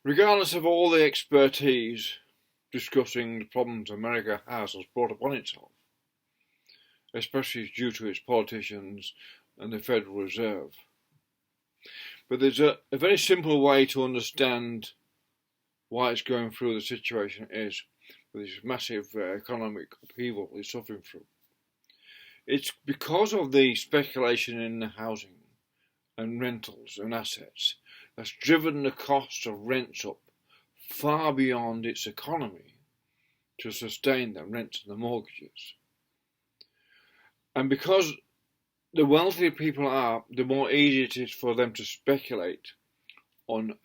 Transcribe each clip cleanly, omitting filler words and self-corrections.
Regardless of all the expertise discussing the problems America has brought upon itself, especially due to its politicians and the Federal Reserve. But there's a very simple way to understand why it's going through the situation it is, with this massive economic upheaval it's suffering through. It's because of the speculation in the housing and rentals and assets that's driven the cost of rents up far beyond its economy to sustain the rents and the mortgages. And because the wealthier people are, the more easy it is for them to speculate on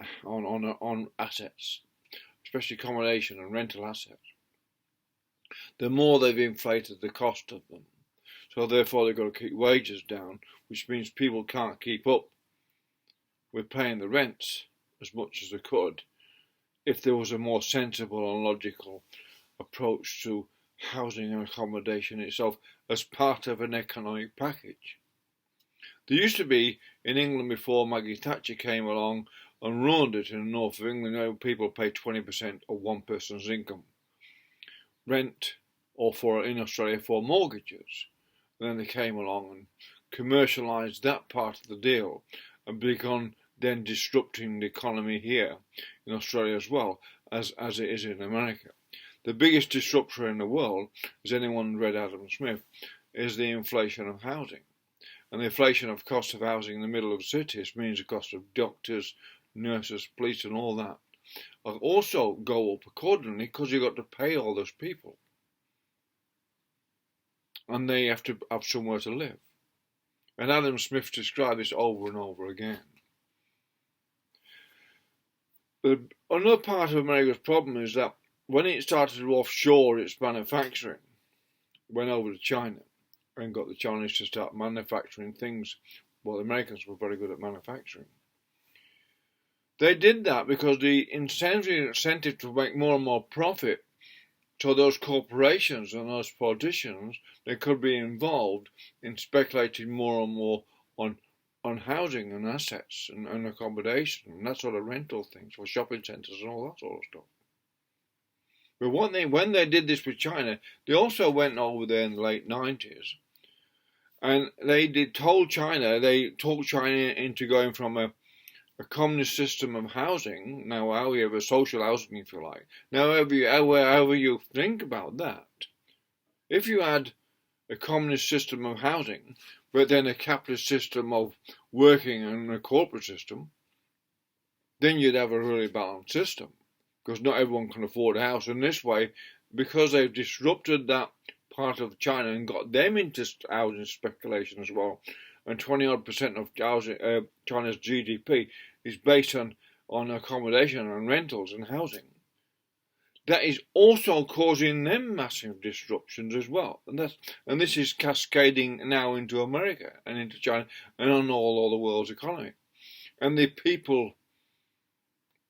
assets, especially accommodation and rental assets. The more they've inflated the cost of them. So therefore they've got to keep wages down, which means people can't keep up with paying the rents as much as they could if there was a more sensible and logical approach to housing and accommodation itself as part of an economic package. There used to be in England before Maggie Thatcher came along and ruined it in the north of England. Now people pay 20% of one person's income rent, or in Australia for mortgages. And then they came along and commercialised that part of the deal and begun then disrupting the economy here in Australia as well as it is in America. The biggest disruptor in the world, as anyone read Adam Smith, is the inflation of housing. And the inflation of cost of housing in the middle of cities means the cost of doctors, nurses, police and all that will also go up accordingly because you've got to pay all those people. And they have to have somewhere to live. And Adam Smith described this over and over again. But another part of America's problem is that when it started to offshore its manufacturing, went over to China and got the Chinese to start manufacturing things. Well, the Americans were very good at manufacturing. They did that because the incentive to make more and more profit to those corporations and those politicians, they could be involved in speculating more and more on housing and assets and accommodation and that sort of rental things for shopping centres and all that sort of stuff. But when they did this with China, they also went over there in the late 90s and they talked China into going from a communist system of housing. Now we have a social housing, if you like. Now, however you think about that, if you had a communist system of housing, but then a capitalist system of working and a corporate system, then you'd have a really balanced system, because not everyone can afford a house. And this way, because they've disrupted that part of China and got them into housing speculation as well, and 20% of China's GDP is based on accommodation and rentals and housing. That is also causing them massive disruptions as well. And this is cascading now into America and into China and on all the world's economy. And the people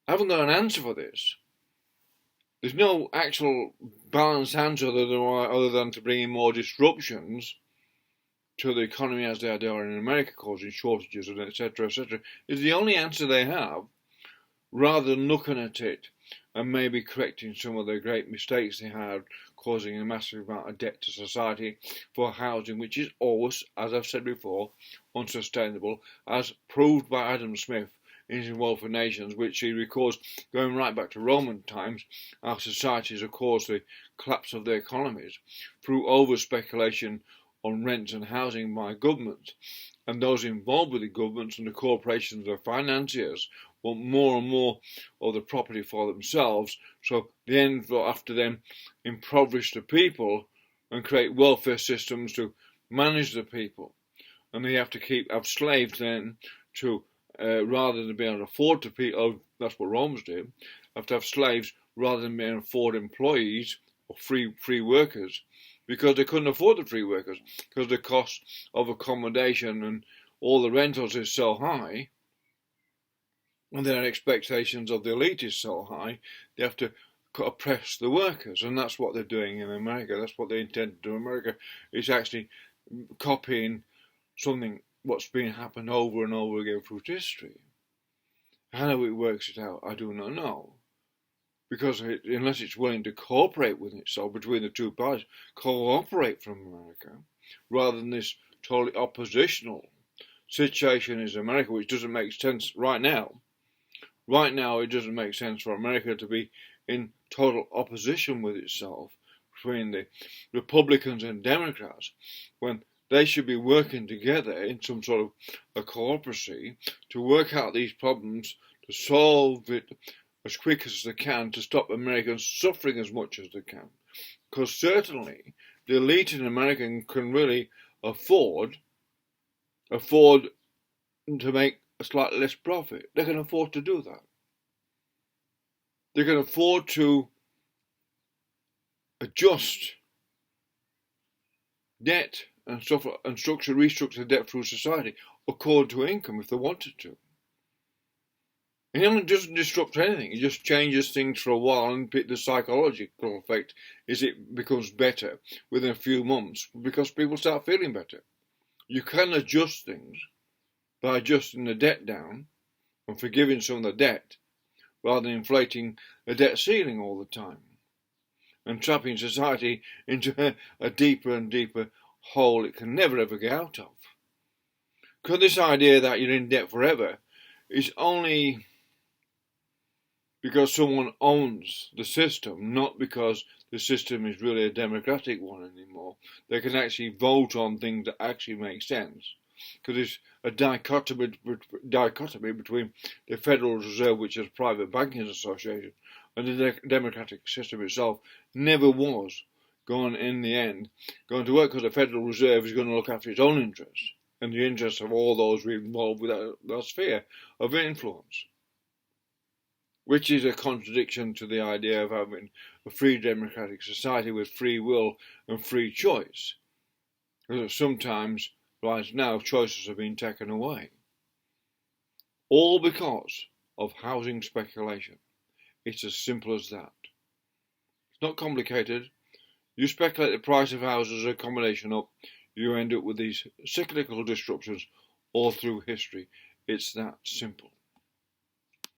haven't got an answer for this. There's no actual balanced answer other than to bring in more disruptions to the economy as they are in America, causing shortages and etc. Is the only answer they have, rather than looking at it and maybe correcting some of the great mistakes they had, causing a massive amount of debt to society for housing, which is always, as I've said before, unsustainable, as proved by Adam Smith in his Wealth of Nations, which he records going right back to Roman times. Our societies have caused the collapse of their economies through over-speculation on rents and housing by governments, and those involved with the governments and the corporations and financiers want more and more of the property for themselves, so they end after them impoverish the people and create welfare systems to manage the people, and they have to have slaves then to rather than being able to afford to people. That's what Romans did. Have to have slaves rather than being able to afford employees or free workers, because they couldn't afford the free workers, because the cost of accommodation and all the rentals is so high, and their expectations of the elite is so high, they have to oppress the workers, and that's what they're doing in America. That's what they intend to do in America. It's actually copying what's been happened over and over again through history. How it works it out, I do not know. Because unless it's willing to cooperate with itself between the two parties, cooperate from America, rather than this totally oppositional situation is America, which doesn't make sense right now. Right now, it doesn't make sense for America to be in total opposition with itself between the Republicans and Democrats, when they should be working together in some sort of a cooperacy to work out these problems, to solve it as quick as they can, to stop Americans suffering as much as they can. Because certainly the elite in America can really afford to make a slightly less profit. They can afford to do that. They can afford to adjust debt and restructure debt through society according to income if they wanted to. It doesn't disrupt anything. It just changes things for a while, and the psychological effect is it becomes better within a few months because people start feeling better. You can adjust things by adjusting the debt down and forgiving some of the debt rather than inflating the debt ceiling all the time and trapping society into a deeper and deeper hole it can never ever get out of. Because this idea that you're in debt forever is only because someone owns the system, not because the system is really a democratic one anymore. They can actually vote on things that actually make sense. Because there's a dichotomy between the Federal Reserve, which is a private banking association, and the democratic system itself never was going to work, because the Federal Reserve is going to look after its own interests and the interests of all those involved with that sphere of influence, which is a contradiction to the idea of having a free democratic society with free will and free choice. Because sometimes, right now, choices have been taken away. All because of housing speculation. It's as simple as that. It's not complicated. You speculate the price of houses, accommodation up, you end up with these cyclical disruptions all through history. It's that simple.